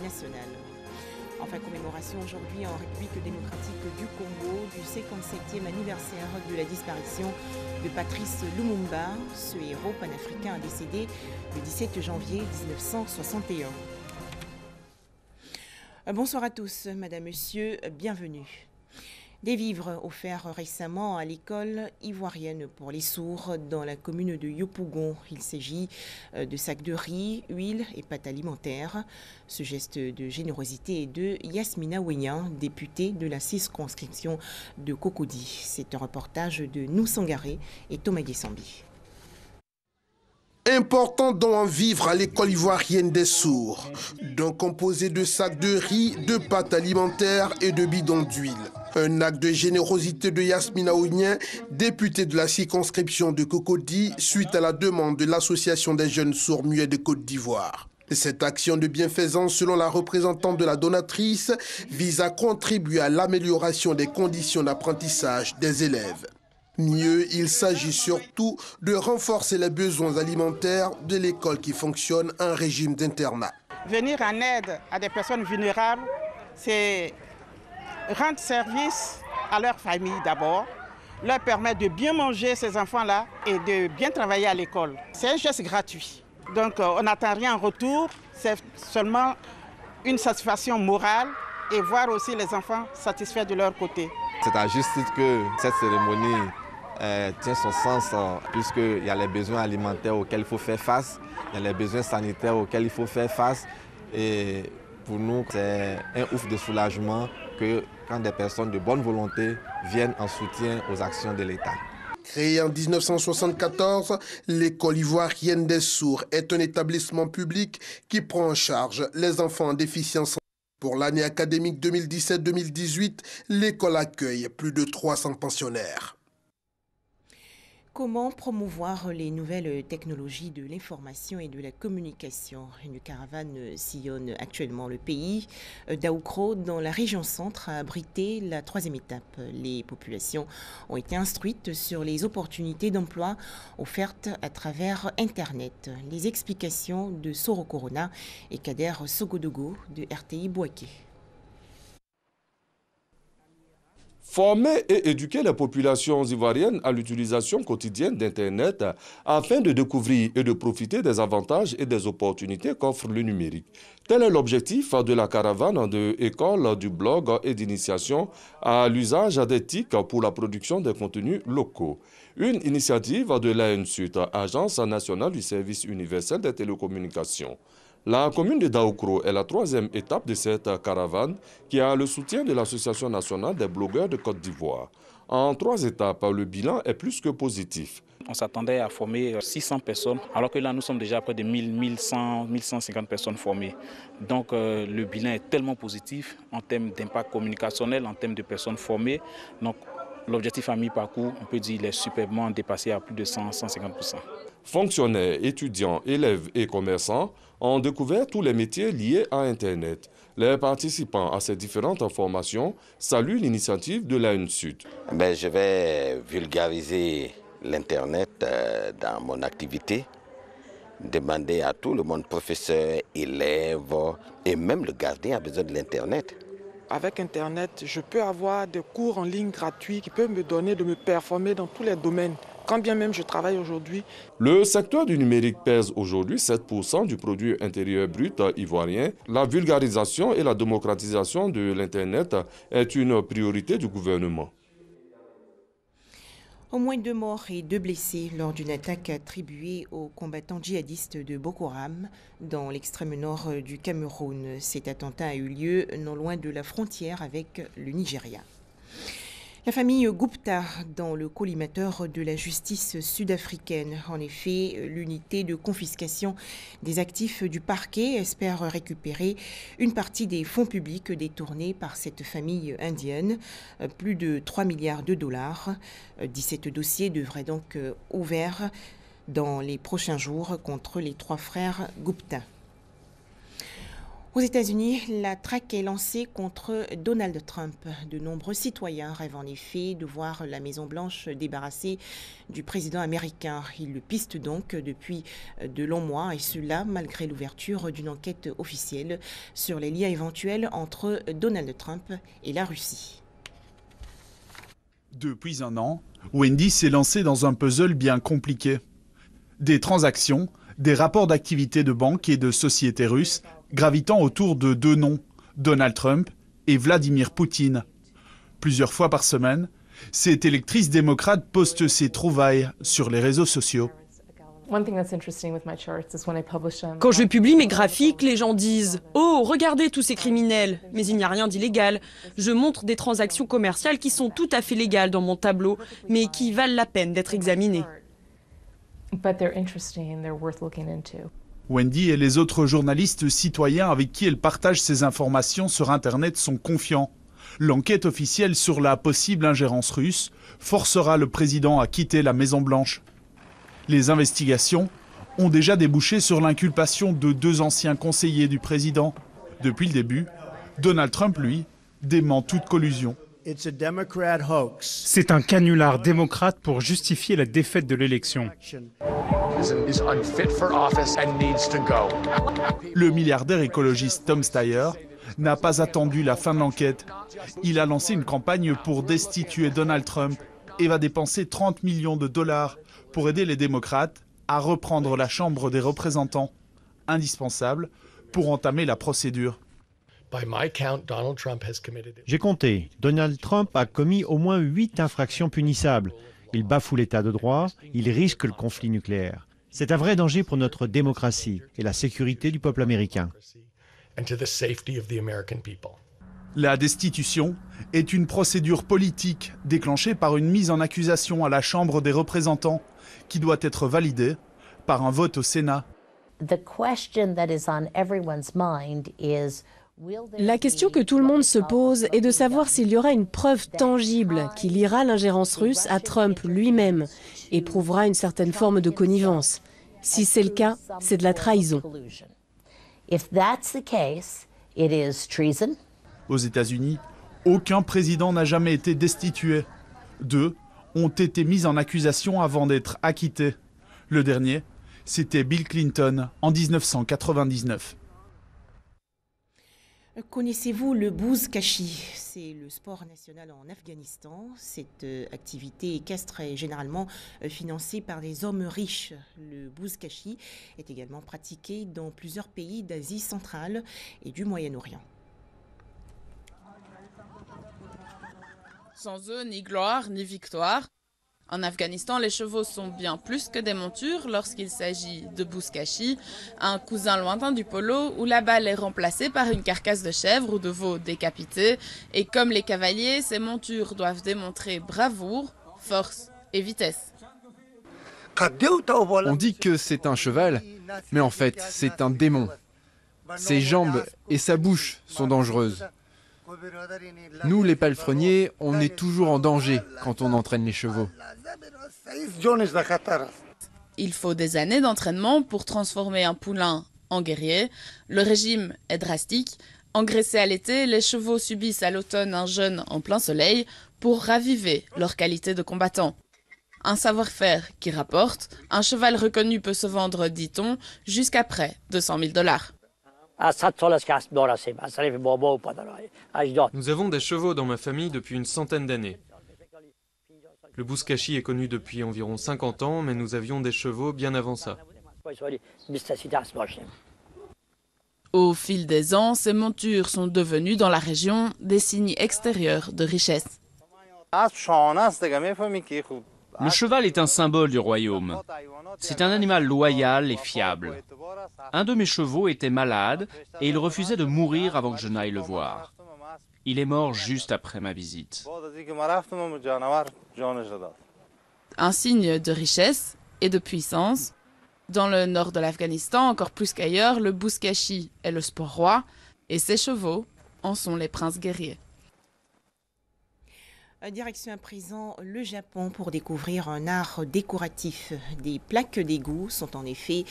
nationale. Enfin, commémoration aujourd'hui en République démocratique du Congo du 57e anniversaire de la disparition de Patrice Lumumba, ce héros panafricain décédé le 17 janvier 1961. Bonsoir à tous, madame, monsieur, bienvenue. Des vivres offerts récemment à l'école ivoirienne pour les sourds dans la commune de Yopougon. Il s'agit de sacs de riz, huile et pâtes alimentaires. Ce geste de générosité est de Yasmina Ouénian, députée de la circonscription de Cocody. C'est un reportage de Noussangaré et Thomas Guessambi. Important don en vivre à l'école ivoirienne des sourds. Don composé de sacs de riz, de pâtes alimentaires et de bidons d'huile. Un acte de générosité de Yasmina Ouénian, députée de la circonscription de Cocody, suite à la demande de l'Association des jeunes sourds muets de Côte d'Ivoire. Cette action de bienfaisance, selon la représentante de la donatrice, vise à contribuer à l'amélioration des conditions d'apprentissage des élèves. Mieux, il s'agit surtout de renforcer les besoins alimentaires de l'école qui fonctionne en régime d'internat. Venir en aide à des personnes vulnérables, c'est rendre service à leur famille d'abord, leur permettre de bien manger ces enfants-là et de bien travailler à l'école. C'est un geste gratuit. Donc on n'attend rien en retour, c'est seulement une satisfaction morale et voir aussi les enfants satisfaits de leur côté. C'est à juste titre que cette cérémonie tient son sens puisqu'il y a les besoins alimentaires auxquels il faut faire face, il y a les besoins sanitaires auxquels il faut faire face. Et pour nous, c'est un ouf de soulagement que quand des personnes de bonne volonté viennent en soutien aux actions de l'État. Créée en 1974, l'école ivoirienne des sourds est un établissement public qui prend en charge les enfants en déficience. Pour l'année académique 2017-2018, l'école accueille plus de 300 pensionnaires. Comment promouvoir les nouvelles technologies de l'information et de la communication? Une caravane sillonne actuellement le pays. Daoukro, dans la région centre, a abrité la 3e étape. Les populations ont été instruites sur les opportunités d'emploi offertes à travers Internet. Les explications de Soro Corona et Kader Sogodogo de RTI Bouaké. Former et éduquer les populations ivoiriennes à l'utilisation quotidienne d'Internet afin de découvrir et de profiter des avantages et des opportunités qu'offre le numérique. Tel est l'objectif de la caravane de école, du blog et d'initiation à l'usage des TIC pour la production des contenus locaux. Une initiative de l'ANSUT, Agence nationale du service universel des télécommunications. La commune de Daoukro est la 3e étape de cette caravane qui a le soutien de l'Association nationale des blogueurs de Côte d'Ivoire. En 3 étapes, le bilan est plus que positif. On s'attendait à former 600 personnes, alors que là nous sommes déjà à près de 1150 personnes formées. Donc le bilan est tellement positif en termes d'impact communicationnel, en termes de personnes formées. Donc l'objectif à mi-parcours, on peut dire, il est superbement dépassé à plus de 150%. Fonctionnaires, étudiants, élèves et commerçants ont découvert tous les métiers liés à Internet. Les participants à ces différentes formations saluent l'initiative de l'ANSUT. Je vais vulgariser l'Internet dans mon activité, demander à tout le monde, professeurs, élèves et même le gardien a besoin de l'Internet. Avec Internet, je peux avoir des cours en ligne gratuits qui peuvent me donner de me performer dans tous les domaines. Quand bien même je travaille aujourd'hui. Le secteur du numérique pèse aujourd'hui 7% du produit intérieur brut ivoirien. La vulgarisation et la démocratisation de l'Internet est une priorité du gouvernement. Au moins 2 morts et 2 blessés lors d'une attaque attribuée aux combattants djihadistes de Boko Haram dans l'extrême nord du Cameroun. Cet attentat a eu lieu non loin de la frontière avec le Nigeria. La famille Gupta dans le collimateur de la justice sud-africaine. En effet, l'unité de confiscation des actifs du parquet espère récupérer une partie des fonds publics détournés par cette famille indienne, plus de 3 milliards de dollars. 17 dossiers devraient donc ouverts dans les prochains jours contre les 3 frères Gupta. Aux États-Unis, la traque est lancée contre Donald Trump. De nombreux citoyens rêvent en effet de voir la Maison-Blanche débarrassée du président américain. Ils le pistent donc depuis de longs mois, et cela malgré l'ouverture d'une enquête officielle sur les liens éventuels entre Donald Trump et la Russie. Depuis un an, Wendy s'est lancée dans un puzzle bien compliqué. Des transactions, des rapports d'activité de banques et de sociétés russes gravitant autour de deux noms, Donald Trump et Vladimir Poutine. Plusieurs fois par semaine, cette électrice démocrate poste ses trouvailles sur les réseaux sociaux. Quand je publie mes graphiques, les gens disent « Oh, regardez tous ces criminels !» Mais il n'y a rien d'illégal. Je montre des transactions commerciales qui sont tout à fait légales dans mon tableau, mais qui valent la peine d'être examinées. Wendy et les autres journalistes citoyens avec qui elle partage ces informations sur Internet sont confiants. L'enquête officielle sur la possible ingérence russe forcera le président à quitter la Maison-Blanche. Les investigations ont déjà débouché sur l'inculpation de deux anciens conseillers du président. Depuis le début, Donald Trump, lui, dément toute collusion. C'est un canular démocrate pour justifier la défaite de l'élection. Le milliardaire écologiste Tom Steyer n'a pas attendu la fin de l'enquête. Il a lancé une campagne pour destituer Donald Trump et va dépenser 30 millions de dollars pour aider les démocrates à reprendre la Chambre des représentants, indispensable pour entamer la procédure. J'ai compté. Donald Trump a commis au moins 8 infractions punissables. Il bafoue l'état de droit, il risque le conflit nucléaire. C'est un vrai danger pour notre démocratie et la sécurité du peuple américain. La destitution est une procédure politique déclenchée par une mise en accusation à la Chambre des représentants qui doit être validée par un vote au Sénat. La question que tout le monde se pose est de savoir s'il y aura une preuve tangible qui liera l'ingérence russe à Trump lui-même et prouvera une certaine forme de connivence. Si c'est le cas, c'est de la trahison. Aux États-Unis, aucun président n'a jamais été destitué. 2 ont été mis en accusation avant d'être acquittés. Le dernier, c'était Bill Clinton en 1999. Connaissez-vous le bouzkashi? C'est le sport national en Afghanistan. Cette activité équestre est généralement financée par des hommes riches. Le bouzkashi est également pratiqué dans plusieurs pays d'Asie centrale et du Moyen-Orient. Sans eux, ni gloire, ni victoire. En Afghanistan, les chevaux sont bien plus que des montures lorsqu'il s'agit de bouzkashi, un cousin lointain du polo où la balle est remplacée par une carcasse de chèvre ou de veau décapité. Et comme les cavaliers, ces montures doivent démontrer bravoure, force et vitesse. On dit que c'est un cheval, mais en fait, c'est un démon. Ses jambes et sa bouche sont dangereuses. Nous, les palefreniers, on est toujours en danger quand on entraîne les chevaux. Il faut des années d'entraînement pour transformer un poulain en guerrier. Le régime est drastique. Engraissés à l'été, les chevaux subissent à l'automne un jeûne en plein soleil pour raviver leur qualité de combattant. Un savoir-faire qui rapporte, un cheval reconnu peut se vendre, dit-on, jusqu'à près de 100 000 $. Nous avons des chevaux dans ma famille depuis une centaine d'années. Le bouzkashi est connu depuis environ 50 ans, mais nous avions des chevaux bien avant ça. Au fil des ans, ces montures sont devenues dans la région des signes extérieurs de richesse. Le cheval est un symbole du royaume. C'est un animal loyal et fiable. Un de mes chevaux était malade et il refusait de mourir avant que je n'aille le voir. Il est mort juste après ma visite. Un signe de richesse et de puissance. Dans le nord de l'Afghanistan, encore plus qu'ailleurs, le bouzkashi est le sport roi et ses chevaux en sont les princes guerriers. Direction à présent le Japon pour découvrir un art décoratif. Des plaques d'égout sont en effet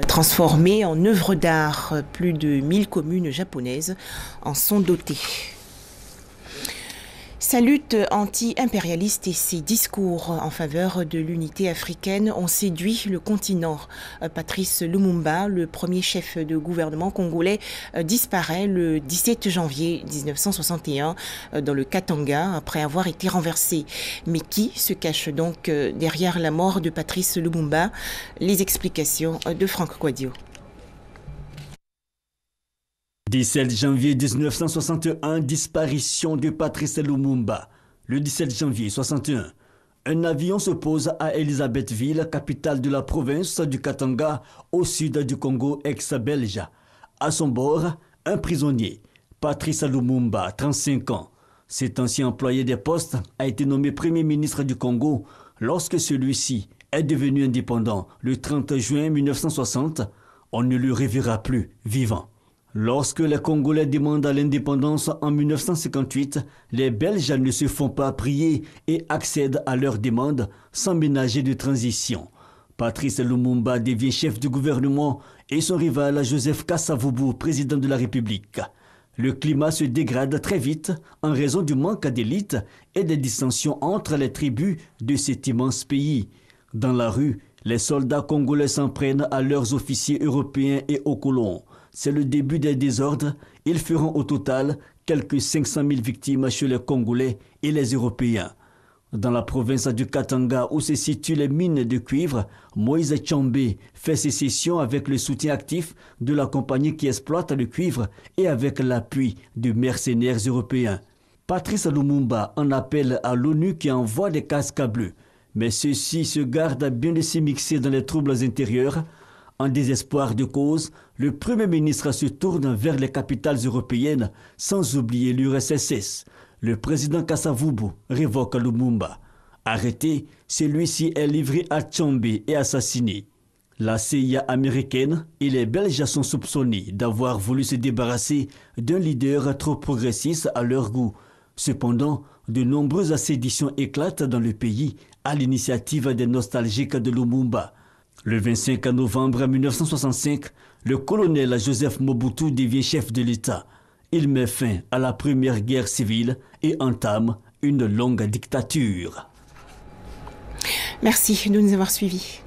transformées en œuvres d'art. Plus de 1000 communes japonaises en sont dotées. Sa lutte anti-impérialiste et ses discours en faveur de l'unité africaine ont séduit le continent. Patrice Lumumba, le premier chef de gouvernement congolais, disparaît le 17 janvier 1961 dans le Katanga après avoir été renversé. Mais qui se cache donc derrière la mort de Patrice Lumumba? Les explications de Franck Quadio. 17 janvier 1961, disparition de Patrice Lumumba. Le 17 janvier 61, un avion se pose à Elisabethville, capitale de la province du Katanga, au sud du Congo ex-belge. À son bord, un prisonnier, Patrice Lumumba, 35 ans. Cet ancien employé des postes a été nommé Premier ministre du Congo lorsque celui-ci est devenu indépendant le 30 juin 1960. On ne le reverra plus vivant. Lorsque les Congolais demandent l'indépendance en 1958, les Belges ne se font pas prier et accèdent à leur demande sans ménager de transition. Patrice Lumumba devient chef du gouvernement et son rival Joseph Kasavubu, président de la République. Le climat se dégrade très vite en raison du manque d'élite et des dissensions entre les tribus de cet immense pays. Dans la rue, les soldats congolais s'en prennent à leurs officiers européens et aux colons. C'est le début des désordres. Ils feront au total quelques 500 000 victimes chez les Congolais et les Européens. Dans la province du Katanga où se situent les mines de cuivre, Moïse Tchambé fait sécession avec le soutien actif de la compagnie qui exploite le cuivre et avec l'appui de mercenaires européens. Patrice Lumumba en appelle à l'ONU qui envoie des casques bleus. Mais ceux-ci se gardent bien de s'immiscer dans les troubles intérieurs. En désespoir de cause, le Premier ministre se tourne vers les capitales européennes, sans oublier l'URSS. Le président Kasavubu révoque Lumumba. Arrêté, celui-ci est livré à Tchambé et assassiné. La CIA américaine et les Belges sont soupçonnés d'avoir voulu se débarrasser d'un leader trop progressiste à leur goût. Cependant, de nombreuses séditions éclatent dans le pays à l'initiative des nostalgiques de Lumumba. Le 25 novembre 1965, le colonel Joseph Mobutu devient chef de l'État. Il met fin à la première guerre civile et entame une longue dictature. Merci de nous avoir suivis.